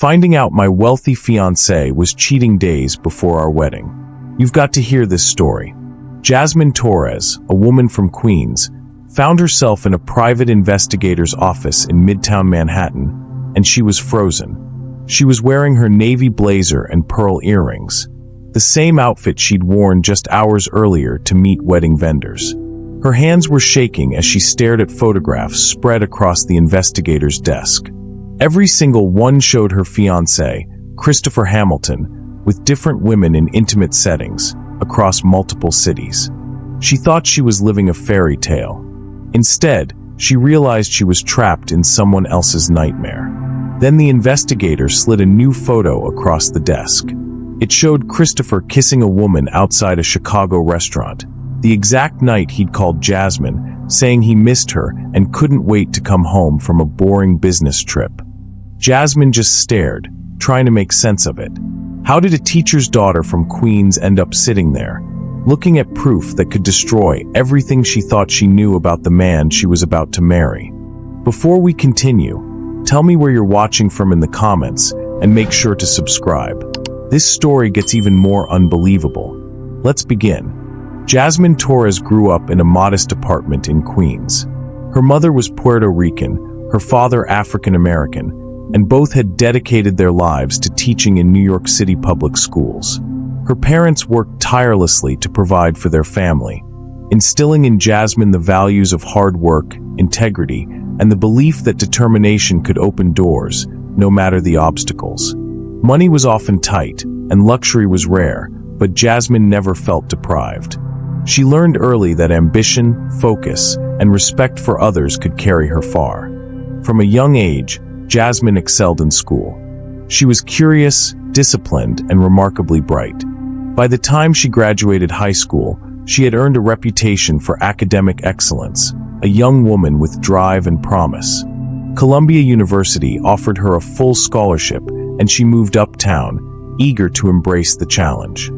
Finding out my wealthy fiancé was cheating days before our wedding. You've got to hear this story. Jasmine Torres, a woman from Queens, found herself in a private investigator's office in Midtown Manhattan, and she was frozen. She was wearing her navy blazer and pearl earrings, the same outfit she'd worn just hours earlier to meet wedding vendors. Her hands were shaking as she stared at photographs spread across the investigator's desk. Every single one showed her fiancé, Christopher Hamilton, with different women in intimate settings, across multiple cities. She thought she was living a fairy tale. Instead, she realized she was trapped in someone else's nightmare. Then the investigator slid a new photo across the desk. It showed Christopher kissing a woman outside a Chicago restaurant, the exact night he'd called Jasmine, saying he missed her and couldn't wait to come home from a boring business trip. Jasmine just stared, trying to make sense of it. How did a teacher's daughter from Queens end up sitting there, looking at proof that could destroy everything she thought she knew about the man she was about to marry? Before we continue, tell me where you're watching from in the comments, and make sure to subscribe. This story gets even more unbelievable. Let's begin. Jasmine Torres grew up in a modest apartment in Queens. Her mother was Puerto Rican, her father African American, and both had dedicated their lives to teaching in New York City public schools. Her parents worked tirelessly to provide for their family, instilling in Jasmine the values of hard work, integrity, and the belief that determination could open doors, no matter the obstacles. Money was often tight, and luxury was rare, but Jasmine never felt deprived. She learned early that ambition, focus, and respect for others could carry her far. From a young age, Jasmine excelled in school. She was curious, disciplined, and remarkably bright. By the time she graduated high school, she had earned a reputation for academic excellence, a young woman with drive and promise. Columbia University offered her a full scholarship, and she moved uptown, eager to embrace the challenge.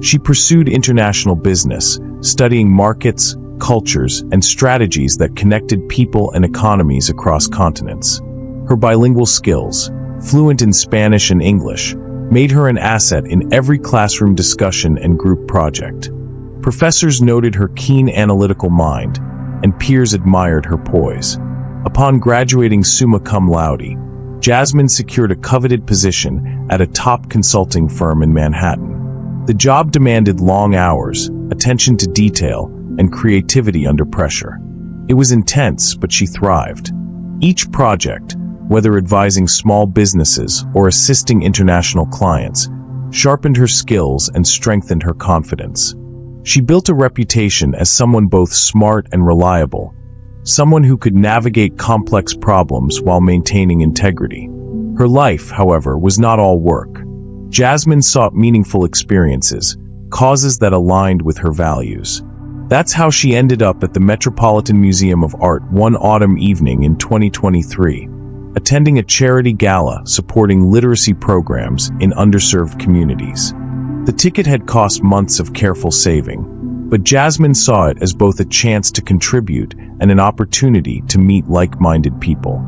She pursued international business, studying markets, cultures, and strategies that connected people and economies across continents. Her bilingual skills, fluent in Spanish and English, made her an asset in every classroom discussion and group project. Professors noted her keen analytical mind, and peers admired her poise. Upon graduating summa cum laude, Jasmine secured a coveted position at a top consulting firm in Manhattan. The job demanded long hours, attention to detail, and creativity under pressure. It was intense, but she thrived. Each project, whether advising small businesses or assisting international clients, sharpened her skills and strengthened her confidence. She built a reputation as someone both smart and reliable, someone who could navigate complex problems while maintaining integrity. Her life, however, was not all work. Jasmine sought meaningful experiences, causes that aligned with her values. That's how she ended up at the Metropolitan Museum of Art one autumn evening in 2023. Attending a charity gala supporting literacy programs in underserved communities. The ticket had cost months of careful saving, but Jasmine saw it as both a chance to contribute and an opportunity to meet like-minded people.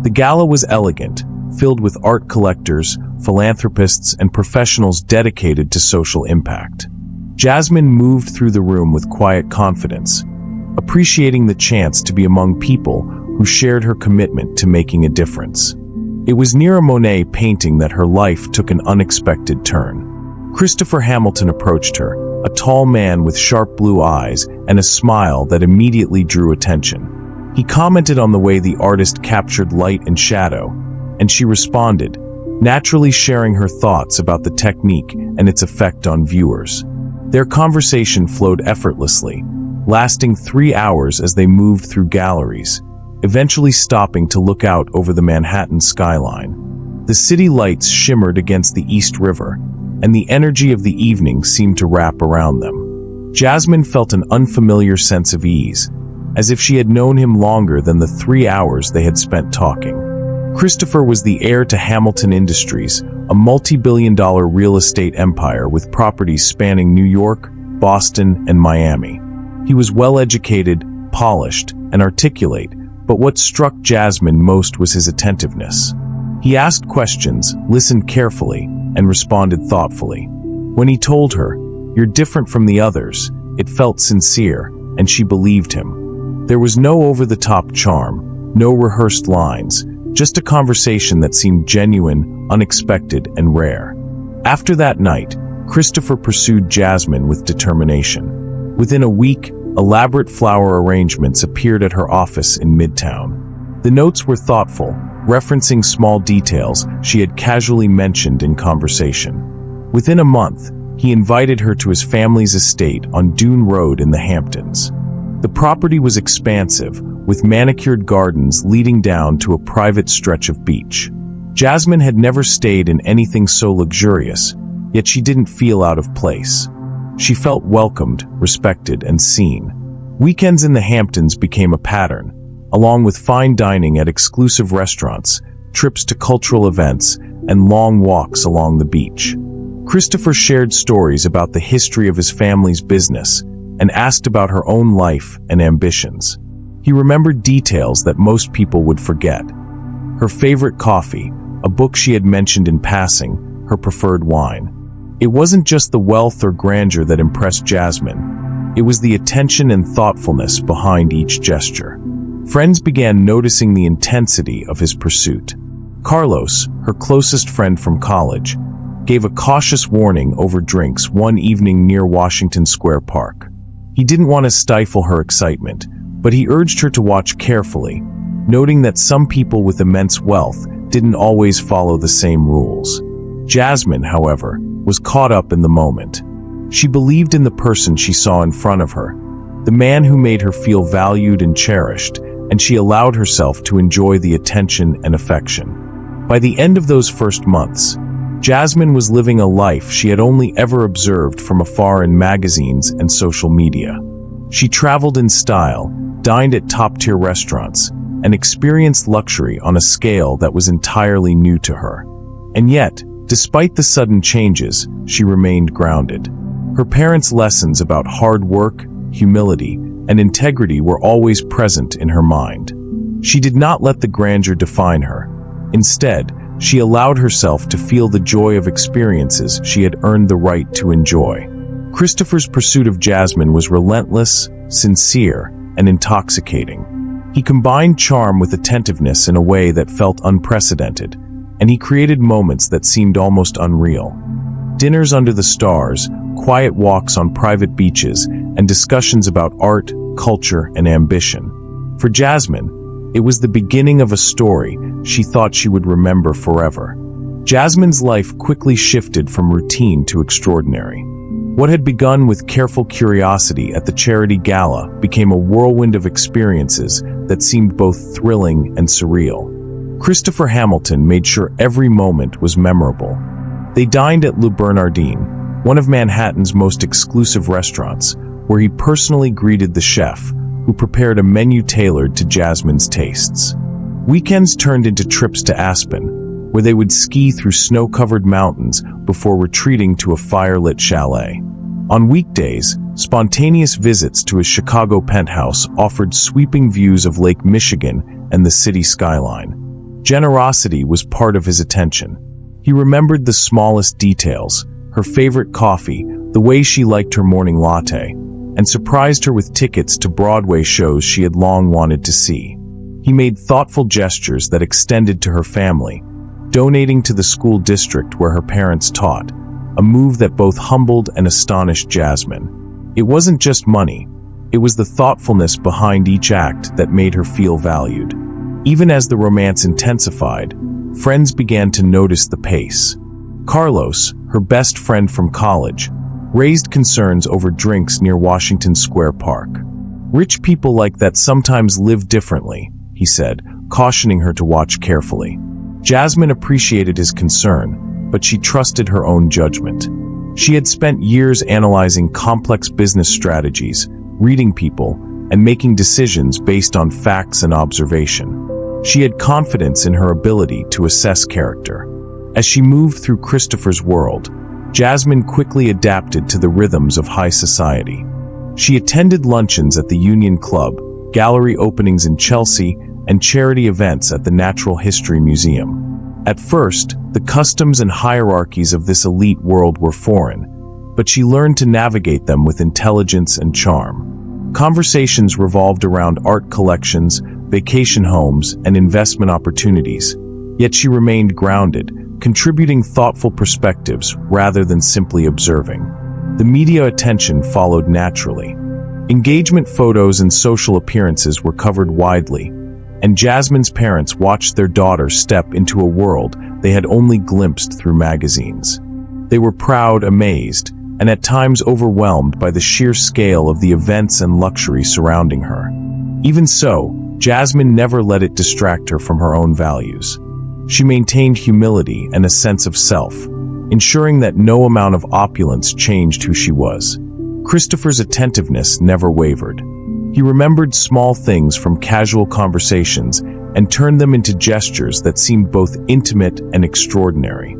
The gala was elegant, filled with art collectors, philanthropists, and professionals dedicated to social impact. Jasmine moved through the room with quiet confidence, appreciating the chance to be among people who shared her commitment to making a difference. It was near a Monet painting that her life took an unexpected turn. Christopher Hamilton approached her, a tall man with sharp blue eyes and a smile that immediately drew attention. He commented on the way the artist captured light and shadow, and she responded, naturally sharing her thoughts about the technique and its effect on viewers. Their conversation flowed effortlessly, lasting 3 hours as they moved through galleries, eventually stopping to look out over the Manhattan skyline. The city lights shimmered against the East River, and the energy of the evening seemed to wrap around them. Jasmine felt an unfamiliar sense of ease, as if she had known him longer than the 3 hours they had spent talking. Christopher was the heir to Hamilton Industries, a multi-billion-dollar real estate empire with properties spanning New York, Boston, and Miami. He was well-educated, polished, and articulate, but what struck Jasmine most was his attentiveness. He asked questions, listened carefully, and responded thoughtfully. When he told her, "You're different from the others," it felt sincere, and she believed him. There was no over-the-top charm, no rehearsed lines, just a conversation that seemed genuine, unexpected, and rare. After that night, Christopher pursued Jasmine with determination. Within a week, elaborate flower arrangements appeared at her office in Midtown. The notes were thoughtful, referencing small details she had casually mentioned in conversation. Within a month, he invited her to his family's estate on Dune Road in the Hamptons. The property was expansive, with manicured gardens leading down to a private stretch of beach. Jasmine had never stayed in anything so luxurious, yet she didn't feel out of place. She felt welcomed, respected, and seen. Weekends in the Hamptons became a pattern, along with fine dining at exclusive restaurants, trips to cultural events, and long walks along the beach. Christopher shared stories about the history of his family's business and asked about her own life and ambitions. He remembered details that most people would forget. Her favorite coffee, a book she had mentioned in passing, her preferred wine. It wasn't just the wealth or grandeur that impressed Jasmine. It was the attention and thoughtfulness behind each gesture. Friends began noticing the intensity of his pursuit. Carlos, her closest friend from college, gave a cautious warning over drinks one evening near Washington Square Park. He didn't want to stifle her excitement, but he urged her to watch carefully, noting that some people with immense wealth didn't always follow the same rules. Jasmine, however, was caught up in the moment. She believed in the person she saw in front of her, the man who made her feel valued and cherished, and she allowed herself to enjoy the attention and affection. By the end of those first months, Jasmine was living a life she had only ever observed from afar in magazines and social media. She traveled in style, dined at top-tier restaurants, and experienced luxury on a scale that was entirely new to her. And yet, despite the sudden changes, she remained grounded. Her parents' lessons about hard work, humility, and integrity were always present in her mind. She did not let the grandeur define her. Instead, she allowed herself to feel the joy of experiences she had earned the right to enjoy. Christopher's pursuit of Jasmine was relentless, sincere, and intoxicating. He combined charm with attentiveness in a way that felt unprecedented, and he created moments that seemed almost unreal. Dinners under the stars, quiet walks on private beaches, and discussions about art, culture, and ambition. For Jasmine, it was the beginning of a story she thought she would remember forever. Jasmine's life quickly shifted from routine to extraordinary. What had begun with careful curiosity at the charity gala became a whirlwind of experiences that seemed both thrilling and surreal. Christopher Hamilton made sure every moment was memorable. They dined at Le Bernardin, one of Manhattan's most exclusive restaurants, where he personally greeted the chef, who prepared a menu tailored to Jasmine's tastes. Weekends turned into trips to Aspen, where they would ski through snow-covered mountains before retreating to a fire-lit chalet. On weekdays, spontaneous visits to his Chicago penthouse offered sweeping views of Lake Michigan and the city skyline. Generosity was part of his attention. He remembered the smallest details, her favorite coffee, the way she liked her morning latte, and surprised her with tickets to Broadway shows she had long wanted to see. He made thoughtful gestures that extended to her family, donating to the school district where her parents taught, a move that both humbled and astonished Jasmine. It wasn't just money, it was the thoughtfulness behind each act that made her feel valued. Even as the romance intensified, friends began to notice the pace. Carlos, her best friend from college, raised concerns over drinks near Washington Square Park. "Rich people like that sometimes live differently," he said, cautioning her to watch carefully. Jasmine appreciated his concern, but she trusted her own judgment. She had spent years analyzing complex business strategies, reading people, and making decisions based on facts and observation. She had confidence in her ability to assess character. As she moved through Christopher's world, Jasmine quickly adapted to the rhythms of high society. She attended luncheons at the Union Club, gallery openings in Chelsea, and charity events at the Natural History Museum. At first, the customs and hierarchies of this elite world were foreign, but she learned to navigate them with intelligence and charm. Conversations revolved around art collections, vacation homes, and investment opportunities, yet she remained grounded, contributing thoughtful perspectives rather than simply observing. The media attention followed naturally. Engagement photos and social appearances were covered widely, and Jasmine's parents watched their daughter step into a world they had only glimpsed through magazines. They were proud, amazed, and at times overwhelmed by the sheer scale of the events and luxury surrounding her. Even so, Jasmine never let it distract her from her own values. She maintained humility and a sense of self, ensuring that no amount of opulence changed who she was. Christopher's attentiveness never wavered. He remembered small things from casual conversations and turned them into gestures that seemed both intimate and extraordinary.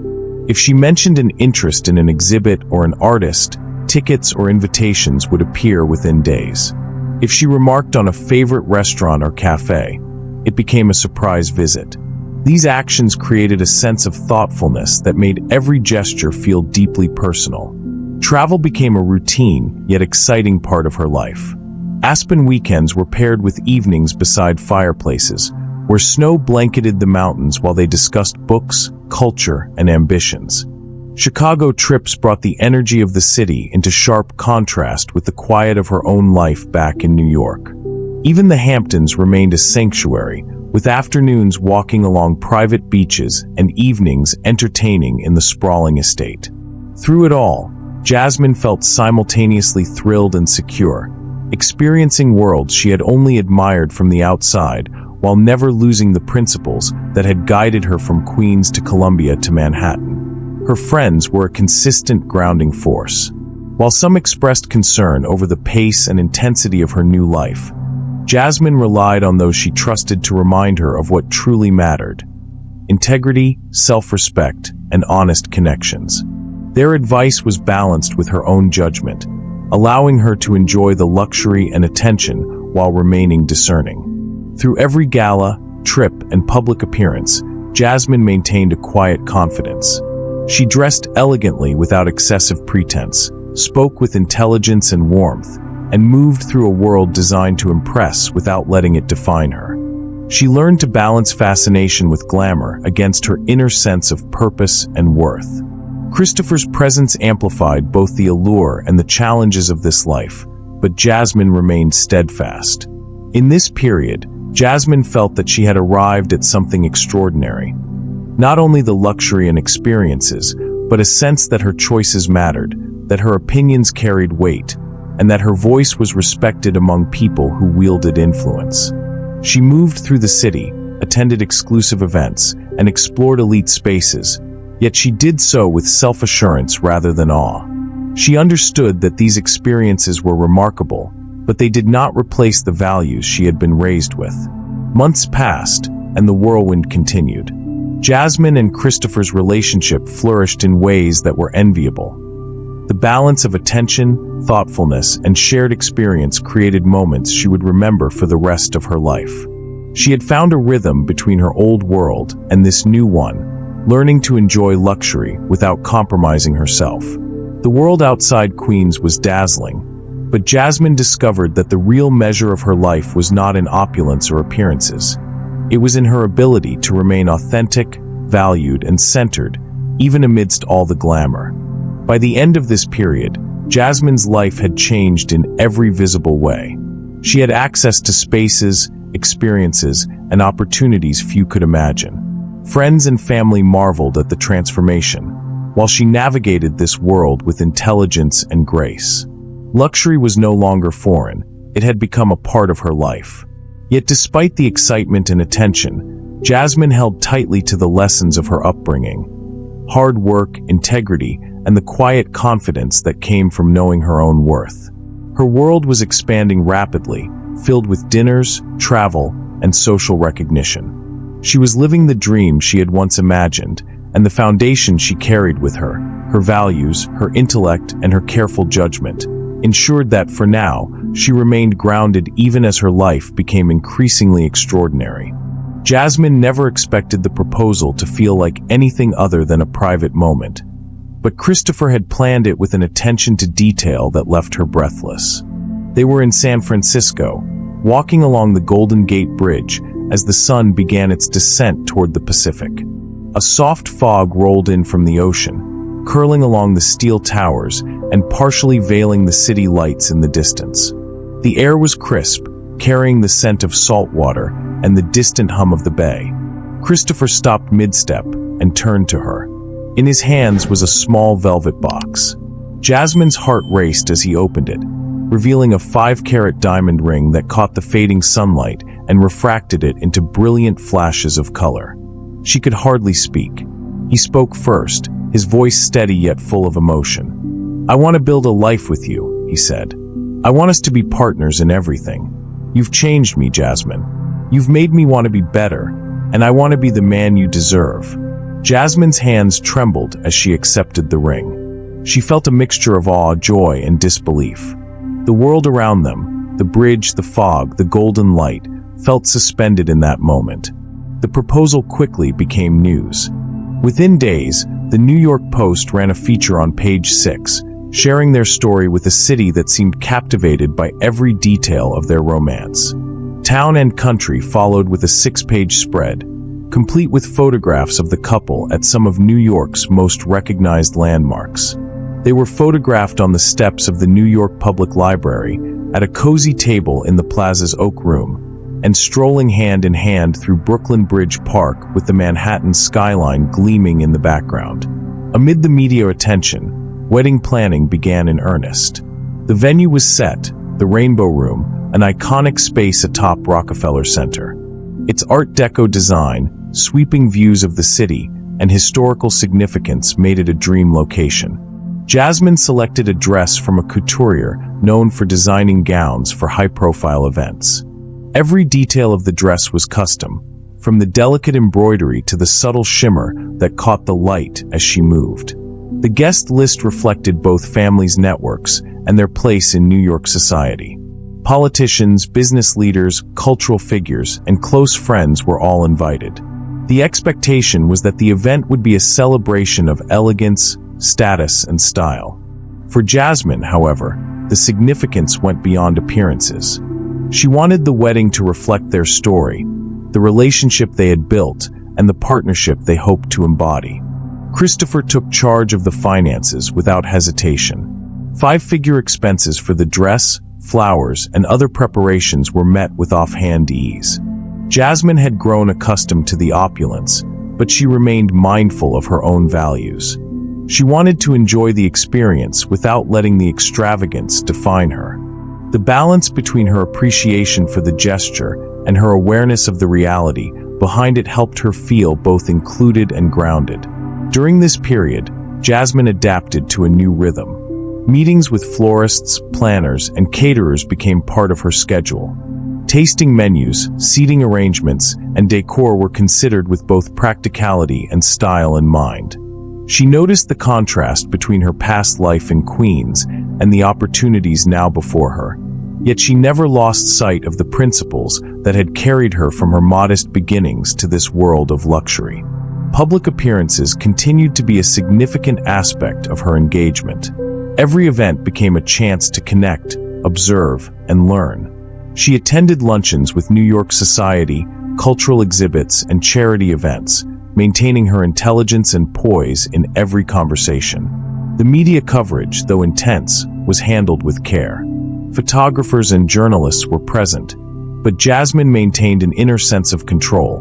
If she mentioned an interest in an exhibit or an artist, tickets or invitations would appear within days. If she remarked on a favorite restaurant or cafe, it became a surprise visit. These actions created a sense of thoughtfulness that made every gesture feel deeply personal. Travel became a routine, yet exciting part of her life. Aspen weekends were paired with evenings beside fireplaces, where snow blanketed the mountains while they discussed books, culture, and ambitions. Chicago trips brought the energy of the city into sharp contrast with the quiet of her own life back in New York. Even the Hamptons remained a sanctuary, with afternoons walking along private beaches and evenings entertaining in the sprawling estate. Through it all, Jasmine felt simultaneously thrilled and secure, experiencing worlds she had only admired from the outside, while never losing the principles that had guided her from Queens to Columbia to Manhattan. Her friends were a consistent grounding force. While some expressed concern over the pace and intensity of her new life, Jasmine relied on those she trusted to remind her of what truly mattered: integrity, self-respect, and honest connections. Their advice was balanced with her own judgment, allowing her to enjoy the luxury and attention while remaining discerning. Through every gala, trip, and public appearance, Jasmine maintained a quiet confidence. She dressed elegantly without excessive pretense, spoke with intelligence and warmth, and moved through a world designed to impress without letting it define her. She learned to balance fascination with glamour against her inner sense of purpose and worth. Christopher's presence amplified both the allure and the challenges of this life, but Jasmine remained steadfast. In this period, Jasmine felt that she had arrived at something extraordinary. Not only the luxury and experiences, but a sense that her choices mattered, that her opinions carried weight, and that her voice was respected among people who wielded influence. She moved through the city, attended exclusive events, and explored elite spaces, yet she did so with self-assurance rather than awe. She understood that these experiences were remarkable, but they did not replace the values she had been raised with. Months passed, and the whirlwind continued. Jasmine and Christopher's relationship flourished in ways that were enviable. The balance of attention, thoughtfulness, and shared experience created moments she would remember for the rest of her life. She had found a rhythm between her old world and this new one, learning to enjoy luxury without compromising herself. The world outside Queens was dazzling, but Jasmine discovered that the real measure of her life was not in opulence or appearances. It was in her ability to remain authentic, valued, and centered, even amidst all the glamour. By the end of this period, Jasmine's life had changed in every visible way. She had access to spaces, experiences, and opportunities few could imagine. Friends and family marveled at the transformation, while she navigated this world with intelligence and grace. Luxury was no longer foreign, it had become a part of her life. Yet despite the excitement and attention, Jasmine held tightly to the lessons of her upbringing: hard work, integrity, and the quiet confidence that came from knowing her own worth. Her world was expanding rapidly, filled with dinners, travel, and social recognition. She was living the dream she had once imagined, and the foundation she carried with her, her values, her intellect, and her careful judgment, ensured that, for now, she remained grounded even as her life became increasingly extraordinary. Jasmine never expected the proposal to feel like anything other than a private moment, but Christopher had planned it with an attention to detail that left her breathless. They were in San Francisco, walking along the Golden Gate Bridge as the sun began its descent toward the Pacific. A soft fog rolled in from the ocean, curling along the steel towers and partially veiling the city lights in the distance. The air was crisp, carrying the scent of salt water and the distant hum of the bay. Christopher stopped mid-step and turned to her. In his hands was a small velvet box. Jasmine's heart raced as he opened it, revealing a 5-carat diamond ring that caught the fading sunlight and refracted it into brilliant flashes of color. She could hardly speak. He spoke first, his voice steady yet full of emotion. "I want to build a life with you," he said. "I want us to be partners in everything. You've changed me, Jasmine. You've made me want to be better, and I want to be the man you deserve." Jasmine's hands trembled as she accepted the ring. She felt a mixture of awe, joy, and disbelief. The world around them, the bridge, the fog, the golden light, felt suspended in that moment. The proposal quickly became news. Within days, the New York Post ran a feature on page 6, sharing their story with a city that seemed captivated by every detail of their romance. Town and country followed with a 6-page spread, complete with photographs of the couple at some of New York's most recognized landmarks. They were photographed on the steps of the New York Public Library, at a cozy table in the plaza's Oak Room, and strolling hand in hand through Brooklyn Bridge Park with the Manhattan skyline gleaming in the background. Amid the media attention, wedding planning began in earnest. The venue was set, the Rainbow Room, an iconic space atop Rockefeller Center. Its Art Deco design, sweeping views of the city, and historical significance made it a dream location. Jasmine selected a dress from a couturier known for designing gowns for high-profile events. Every detail of the dress was custom, from the delicate embroidery to the subtle shimmer that caught the light as she moved. The guest list reflected both families' networks and their place in New York society. Politicians, business leaders, cultural figures, and close friends were all invited. The expectation was that the event would be a celebration of elegance, status, and style. For Jasmine, however, the significance went beyond appearances. She wanted the wedding to reflect their story, the relationship they had built, and the partnership they hoped to embody. Christopher took charge of the finances without hesitation. 5-figure expenses for the dress, flowers, and other preparations were met with offhand ease. Jasmine had grown accustomed to the opulence, but she remained mindful of her own values. She wanted to enjoy the experience without letting the extravagance define her. The balance between her appreciation for the gesture and her awareness of the reality behind it helped her feel both included and grounded. During this period, Jasmine adapted to a new rhythm. Meetings with florists, planners, and caterers became part of her schedule. Tasting menus, seating arrangements, and decor were considered with both practicality and style in mind. She noticed the contrast between her past life in Queens and the opportunities now before her. Yet she never lost sight of the principles that had carried her from her modest beginnings to this world of luxury. Public appearances continued to be a significant aspect of her engagement. Every event became a chance to connect, observe, and learn. She attended luncheons with New York society, cultural exhibits, and charity events, maintaining her intelligence and poise in every conversation. The media coverage, though intense, was handled with care. Photographers and journalists were present, but Jasmine maintained an inner sense of control,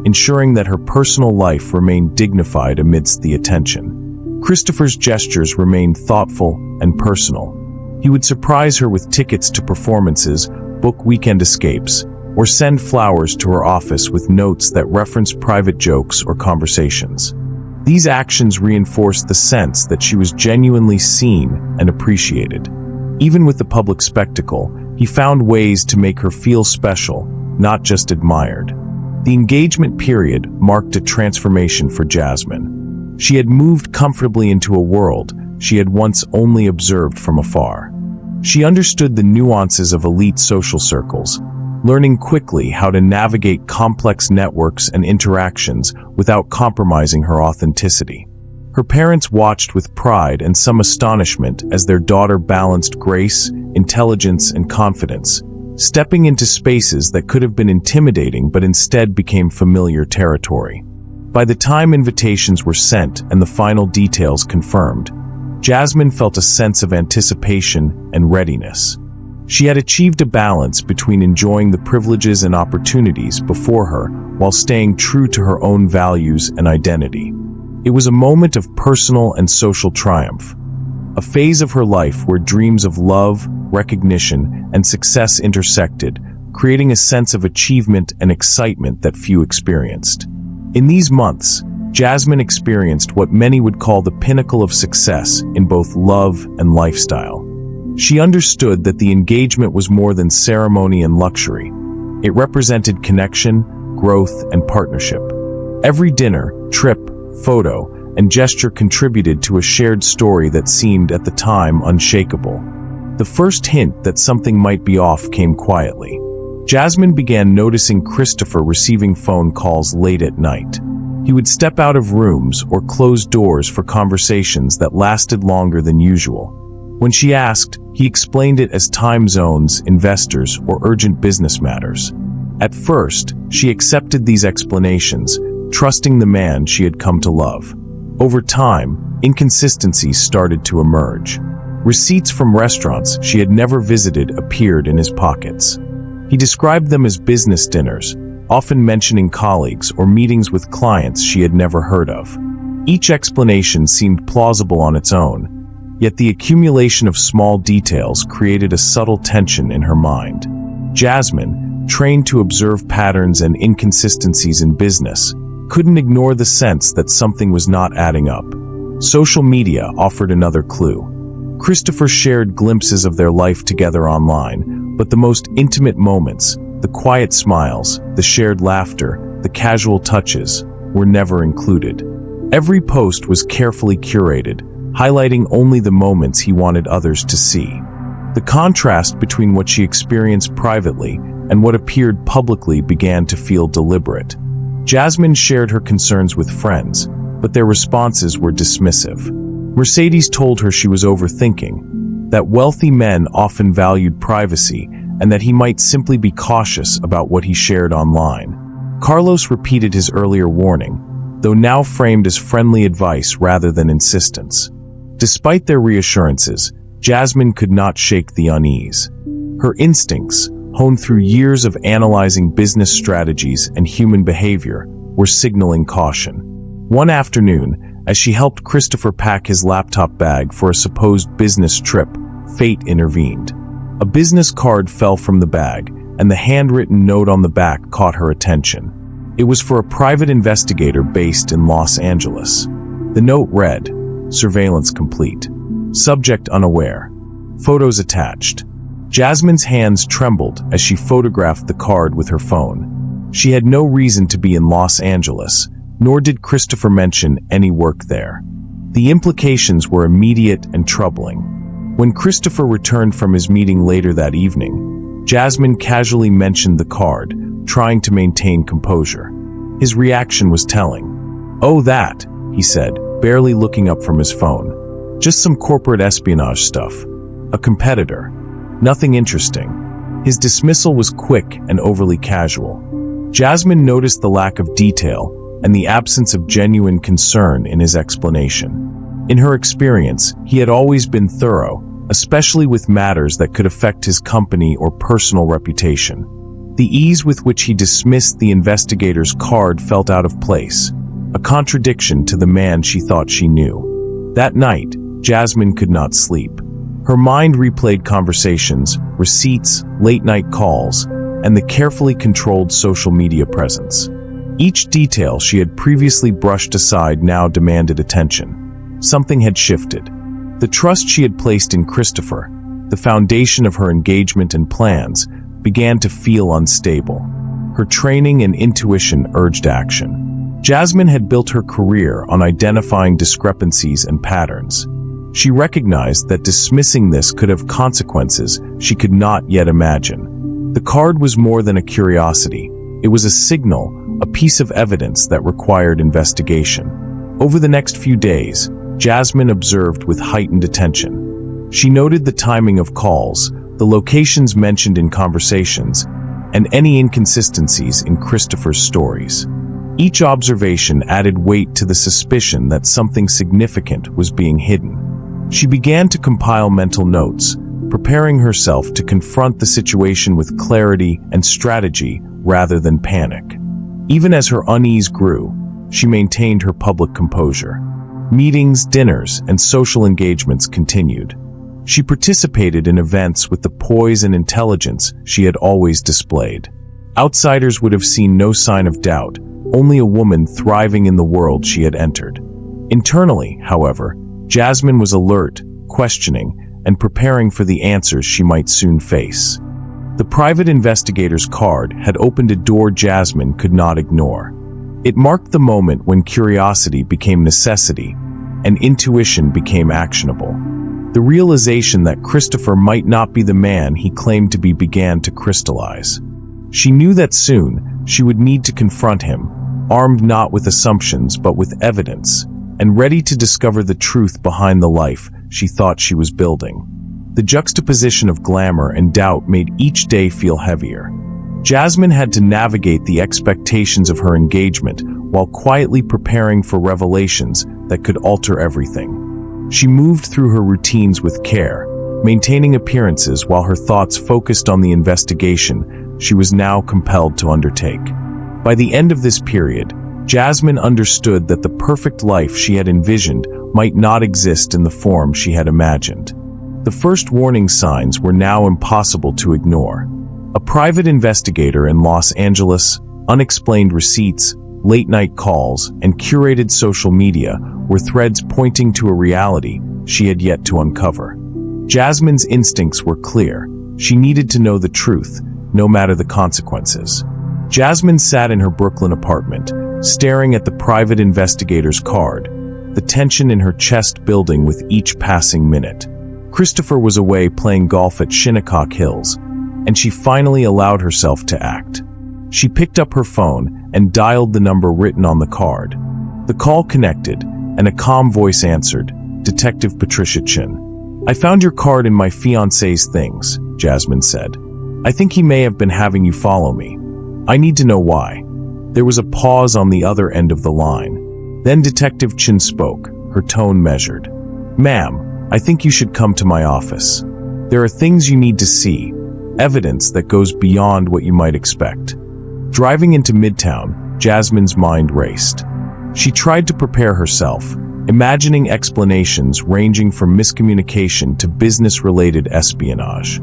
ensuring that her personal life remained dignified amidst the attention. Christopher's gestures remained thoughtful and personal. He would surprise her with tickets to performances, book weekend escapes, or send flowers to her office with notes that referenced private jokes or conversations. These actions reinforced the sense that she was genuinely seen and appreciated. Even with the public spectacle, he found ways to make her feel special, not just admired. The engagement period marked a transformation for Jasmine. She had moved comfortably into a world she had once only observed from afar. She understood the nuances of elite social circles, learning quickly how to navigate complex networks and interactions without compromising her authenticity. Her parents watched with pride and some astonishment as their daughter balanced grace, intelligence, and confidence, stepping into spaces that could have been intimidating but instead became familiar territory. By the time invitations were sent and the final details confirmed, Jasmine felt a sense of anticipation and readiness. She had achieved a balance between enjoying the privileges and opportunities before her while staying true to her own values and identity. It was a moment of personal and social triumph, a phase of her life where dreams of love, recognition, and success intersected, creating a sense of achievement and excitement that few experienced. In these months, Jasmine experienced what many would call the pinnacle of success in both love and lifestyle. She understood that the engagement was more than ceremony and luxury. It represented connection, growth, and partnership. Every dinner, trip, photo, and gesture contributed to a shared story that seemed at the time unshakable. The first hint that something might be off came quietly. Jasmine began noticing Christopher receiving phone calls late at night. He would step out of rooms or close doors for conversations that lasted longer than usual. When she asked, he explained it as time zones, investors, or urgent business matters. At first, she accepted these explanations, trusting the man she had come to love. Over time, inconsistencies started to emerge. Receipts from restaurants she had never visited appeared in his pockets. He described them as business dinners, often mentioning colleagues or meetings with clients she had never heard of. Each explanation seemed plausible on its own, yet the accumulation of small details created a subtle tension in her mind. Jasmine, trained to observe patterns and inconsistencies in business, couldn't ignore the sense that something was not adding up. Social media offered another clue. Christopher shared glimpses of their life together online, but the most intimate moments, the quiet smiles, the shared laughter, the casual touches, were never included. Every post was carefully curated, highlighting only the moments he wanted others to see. The contrast between what she experienced privately and what appeared publicly began to feel deliberate. Jasmine shared her concerns with friends, but their responses were dismissive. Mercedes told her she was overthinking, that wealthy men often valued privacy, and that he might simply be cautious about what he shared online. Carlos repeated his earlier warning, though now framed as friendly advice rather than insistence. Despite their reassurances, Jasmine could not shake the unease. Her instincts, honed through years of analyzing business strategies and human behavior, were signaling caution. One afternoon, as she helped Christopher pack his laptop bag for a supposed business trip, fate intervened. A business card fell from the bag, and the handwritten note on the back caught her attention. It was for a private investigator based in Los Angeles. The note read, "Surveillance complete. Subject unaware. Photos attached." Jasmine's hands trembled as she photographed the card with her phone. She had no reason to be in Los Angeles, nor did Christopher mention any work there. The implications were immediate and troubling. When Christopher returned from his meeting later that evening, Jasmine casually mentioned the card, trying to maintain composure. His reaction was telling. "Oh, that," he said, barely looking up from his phone. "Just some corporate espionage stuff. A competitor. Nothing interesting." His dismissal was quick and overly casual. Jasmine noticed the lack of detail and the absence of genuine concern in his explanation. In her experience, he had always been thorough, especially with matters that could affect his company or personal reputation. The ease with which he dismissed the investigator's card felt out of place, a contradiction to the man she thought she knew. That night, Jasmine could not sleep. Her mind replayed conversations, receipts, late-night calls, and the carefully controlled social media presence. Each detail she had previously brushed aside now demanded attention. Something had shifted. The trust she had placed in Christopher, the foundation of her engagement and plans, began to feel unstable. Her training and intuition urged action. Jasmine had built her career on identifying discrepancies and patterns. She recognized that dismissing this could have consequences she could not yet imagine. The card was more than a curiosity. It was a signal, a piece of evidence that required investigation. Over the next few days, Jasmine observed with heightened attention. She noted the timing of calls, the locations mentioned in conversations, and any inconsistencies in Christopher's stories. Each observation added weight to the suspicion that something significant was being hidden. She began to compile mental notes, preparing herself to confront the situation with clarity and strategy rather than panic. Even as her unease grew, she maintained her public composure. Meetings, dinners, and social engagements continued. She participated in events with the poise and intelligence she had always displayed. Outsiders would have seen no sign of doubt, only a woman thriving in the world she had entered. Internally, however, Jasmine was alert, questioning, and preparing for the answers she might soon face. The private investigator's card had opened a door Jasmine could not ignore. It marked the moment when curiosity became necessity and intuition became actionable. The realization that Christopher might not be the man he claimed to be began to crystallize. She knew that soon she would need to confront him, armed not with assumptions but with evidence, and ready to discover the truth behind the life she thought she was building. The juxtaposition of glamour and doubt made each day feel heavier. Jasmine had to navigate the expectations of her engagement while quietly preparing for revelations that could alter everything. She moved through her routines with care, maintaining appearances while her thoughts focused on the investigation she was now compelled to undertake. By the end of this period, Jasmine understood that the perfect life she had envisioned might not exist in the form she had imagined. The first warning signs were now impossible to ignore. A private investigator in Los Angeles, unexplained receipts, late-night calls, and curated social media were threads pointing to a reality she had yet to uncover. Jasmine's instincts were clear. She needed to know the truth, no matter the consequences. Jasmine sat in her Brooklyn apartment, staring at the private investigator's card, the tension in her chest building with each passing minute. Christopher was away playing golf at Shinnecock Hills, and she finally allowed herself to act. She picked up her phone and dialed the number written on the card. The call connected, and a calm voice answered, Detective Patricia Chin. "I found your card in my fiancé's things," Jasmine said. "I think he may have been having you follow me. I need to know why." There was a pause on the other end of the line. Then Detective Chin spoke, her tone measured. "Ma'am, I think you should come to my office. There are things you need to see, evidence that goes beyond what you might expect." Driving into Midtown, Jasmine's mind raced. She tried to prepare herself, imagining explanations ranging from miscommunication to business-related espionage.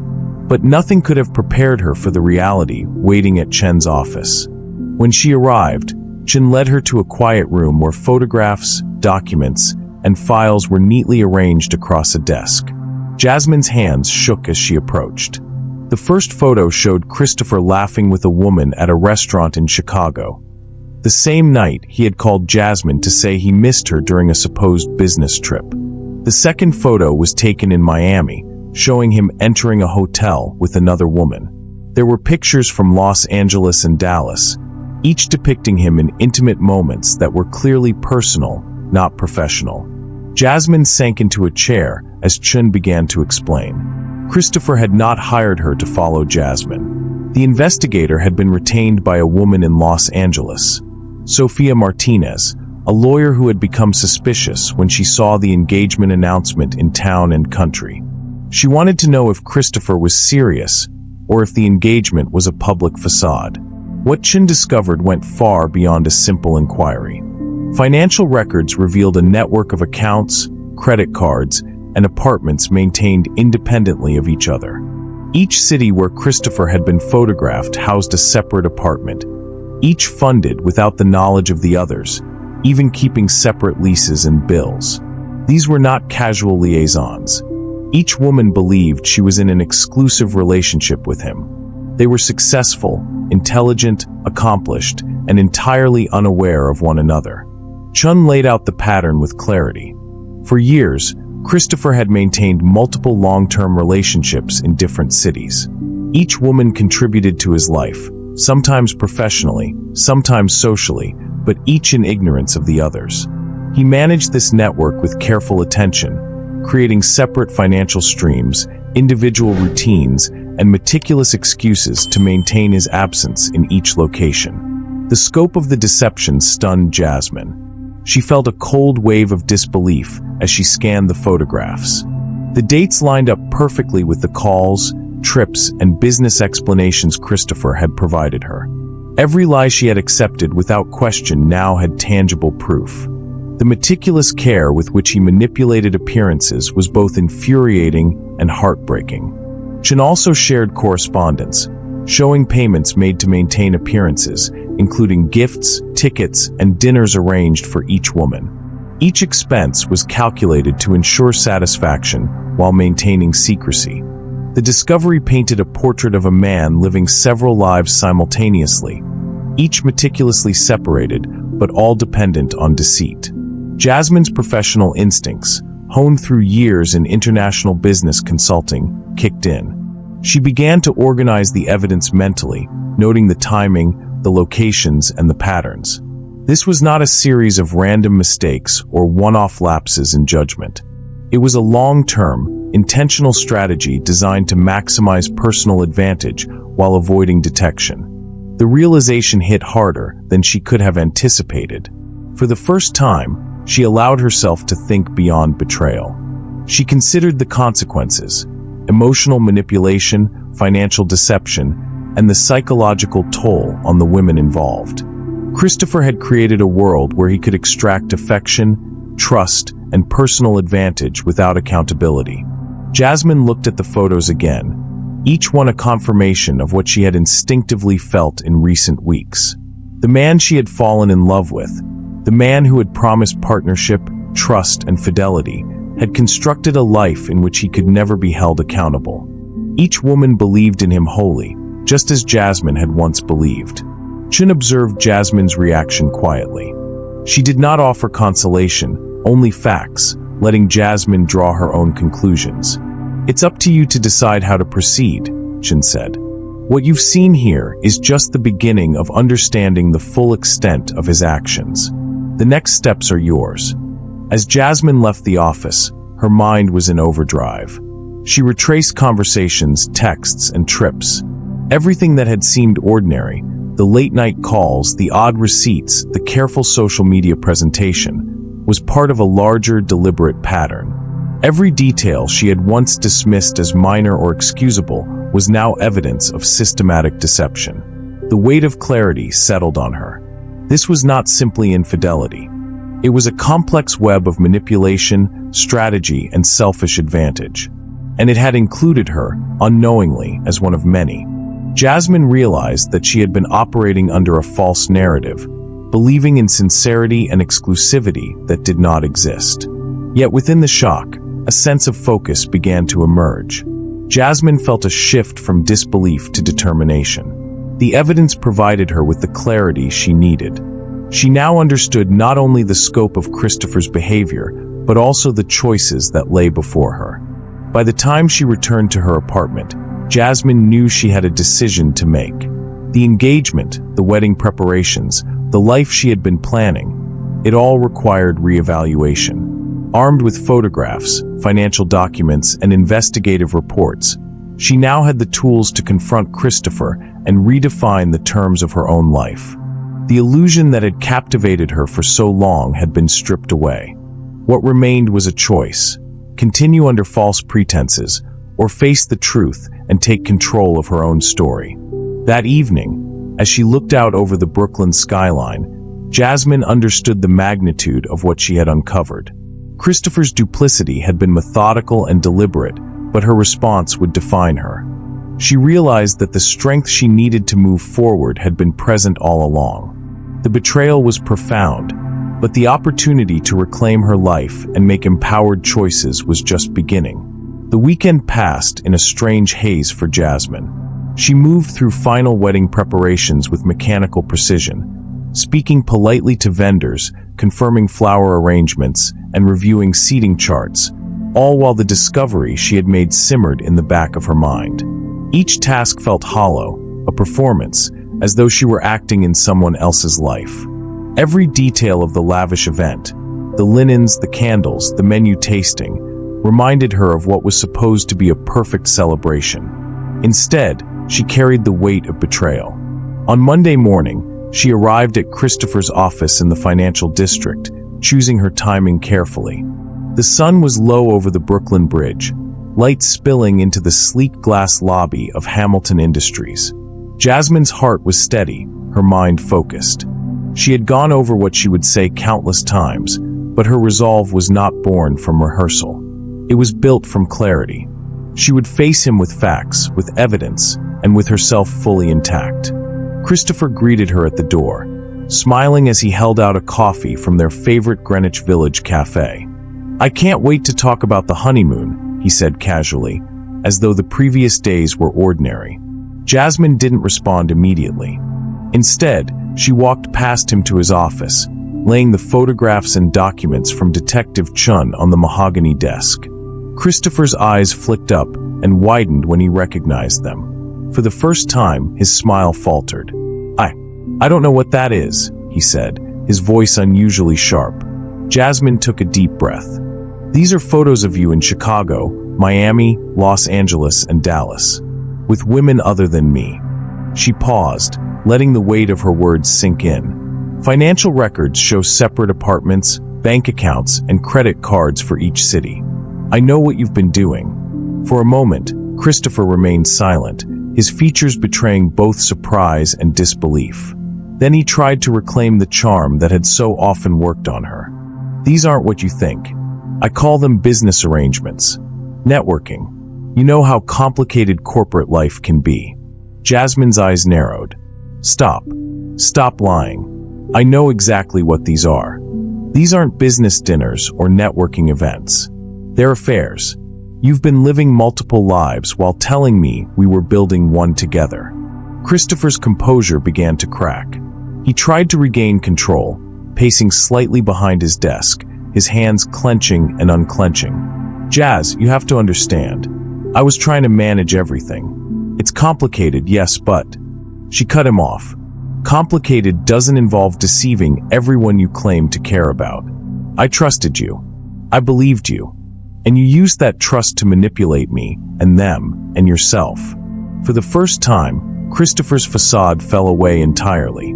But nothing could have prepared her for the reality waiting at Chen's office. When she arrived, Chen led her to a quiet room where photographs, documents, and files were neatly arranged across a desk. Jasmine's hands shook as she approached. The first photo showed Christopher laughing with a woman at a restaurant in Chicago. The same night, he had called Jasmine to say he missed her during a supposed business trip. The second photo was taken in Miami, showing him entering a hotel with another woman. There were pictures from Los Angeles and Dallas, each depicting him in intimate moments that were clearly personal, not professional. Jasmine sank into a chair as Chun began to explain. Christopher had not hired her to follow Jasmine. The investigator had been retained by a woman in Los Angeles, Sofia Martinez, a lawyer who had become suspicious when she saw the engagement announcement in Town and Country. She wanted to know if Christopher was serious or if the engagement was a public facade. What Chin discovered went far beyond a simple inquiry. Financial records revealed a network of accounts, credit cards, and apartments maintained independently of each other. Each city where Christopher had been photographed housed a separate apartment, each funded without the knowledge of the others, even keeping separate leases and bills. These were not casual liaisons. Each woman believed she was in an exclusive relationship with him. They were successful, intelligent, accomplished, and entirely unaware of one another. Chun laid out the pattern with clarity. For years, Christopher had maintained multiple long-term relationships in different cities. Each woman contributed to his life, sometimes professionally, sometimes socially, but each in ignorance of the others. He managed this network with careful attention, creating separate financial streams, individual routines, and meticulous excuses to maintain his absence in each location. The scope of the deception stunned Jasmine. She felt a cold wave of disbelief as she scanned the photographs. The dates lined up perfectly with the calls, trips, and business explanations Christopher had provided her. Every lie she had accepted without question now had tangible proof. The meticulous care with which he manipulated appearances was both infuriating and heartbreaking. Chen also shared correspondence, showing payments made to maintain appearances, including gifts, tickets, and dinners arranged for each woman. Each expense was calculated to ensure satisfaction while maintaining secrecy. The discovery painted a portrait of a man living several lives simultaneously, each meticulously separated, but all dependent on deceit. Jasmine's professional instincts, honed through years in international business consulting, kicked in. She began to organize the evidence mentally, noting the timing, the locations, and the patterns. This was not a series of random mistakes or one-off lapses in judgment. It was a long-term, intentional strategy designed to maximize personal advantage while avoiding detection. The realization hit harder than she could have anticipated. For the first time, she allowed herself to think beyond betrayal. She considered the consequences: emotional manipulation, financial deception, and the psychological toll on the women involved. Christopher had created a world where he could extract affection, trust, and personal advantage without accountability. Jasmine looked at the photos again, each one a confirmation of what she had instinctively felt in recent weeks. The man she had fallen in love with, the man who had promised partnership, trust, and fidelity, had constructed a life in which he could never be held accountable. Each woman believed in him wholly, just as Jasmine had once believed. Chen observed Jasmine's reaction quietly. She did not offer consolation, only facts, letting Jasmine draw her own conclusions. "It's up to you to decide how to proceed," Chen said. "What you've seen here is just the beginning of understanding the full extent of his actions. The next steps are yours." As Jasmine left the office, her mind was in overdrive. She retraced conversations, texts, and trips. Everything that had seemed ordinary, the late-night calls, the odd receipts, the careful social media presentation, was part of a larger, deliberate pattern. Every detail she had once dismissed as minor or excusable was now evidence of systematic deception. The weight of clarity settled on her. This was not simply infidelity. It was a complex web of manipulation, strategy, and selfish advantage. And it had included her, unknowingly, as one of many. Jasmine realized that she had been operating under a false narrative, believing in sincerity and exclusivity that did not exist. Yet within the shock, a sense of focus began to emerge. Jasmine felt a shift from disbelief to determination. The evidence provided her with the clarity she needed. She now understood not only the scope of Christopher's behavior, but also the choices that lay before her. By the time she returned to her apartment, Jasmine knew she had a decision to make. The engagement, the wedding preparations, the life she had been planning, it all required reevaluation. Armed with photographs, financial documents, and investigative reports, she now had the tools to confront Christopher and redefine the terms of her own life. The illusion that had captivated her for so long had been stripped away. What remained was a choice: continue under false pretenses, or face the truth and take control of her own story. That evening, as she looked out over the Brooklyn skyline, Jasmine understood the magnitude of what she had uncovered. Christopher's duplicity had been methodical and deliberate, but her response would define her. She realized that the strength she needed to move forward had been present all along. The betrayal was profound, but the opportunity to reclaim her life and make empowered choices was just beginning. The weekend passed in a strange haze for Jasmine. She moved through final wedding preparations with mechanical precision, speaking politely to vendors, confirming flower arrangements, and reviewing seating charts, all while the discovery she had made simmered in the back of her mind. Each task felt hollow, a performance, as though she were acting in someone else's life. Every detail of the lavish event, the linens, the candles, the menu tasting, reminded her of what was supposed to be a perfect celebration. Instead, she carried the weight of betrayal. On Monday morning, she arrived at Christopher's office in the financial district, choosing her timing carefully. The sun was low over the Brooklyn Bridge, light spilling into the sleek glass lobby of Hamilton Industries. Jasmine's heart was steady, her mind focused. She had gone over what she would say countless times, but her resolve was not born from rehearsal. It was built from clarity. She would face him with facts, with evidence, and with herself fully intact. Christopher greeted her at the door, smiling as he held out a coffee from their favorite Greenwich Village cafe. "I can't wait to talk about the honeymoon," he said casually, as though the previous days were ordinary. Jasmine didn't respond immediately. Instead, she walked past him to his office, laying the photographs and documents from Detective Chun on the mahogany desk. Christopher's eyes flicked up and widened when he recognized them. For the first time, his smile faltered. I don't know what that is," he said, his voice unusually sharp. Jasmine took a deep breath. "These are photos of you in Chicago, Miami, Los Angeles, and Dallas, with women other than me." She paused, letting the weight of her words sink in. "Financial records show separate apartments, bank accounts, and credit cards for each city. I know what you've been doing." For a moment, Christopher remained silent, his features betraying both surprise and disbelief. Then he tried to reclaim the charm that had so often worked on her. "These aren't what you think. I call them business arrangements. Networking. You know how complicated corporate life can be." Jasmine's eyes narrowed. Stop lying. I know exactly what these are. These aren't business dinners or networking events. They're affairs. You've been living multiple lives while telling me we were building one together." Christopher's composure began to crack. He tried to regain control, pacing slightly behind his desk, his hands clenching and unclenching. "Jazz, you have to understand. I was trying to manage everything. It's complicated, yes, but..." She cut him off. "Complicated doesn't involve deceiving everyone you claim to care about. I trusted you. I believed you. And you used that trust to manipulate me, and them, and yourself." For the first time, Christopher's facade fell away entirely.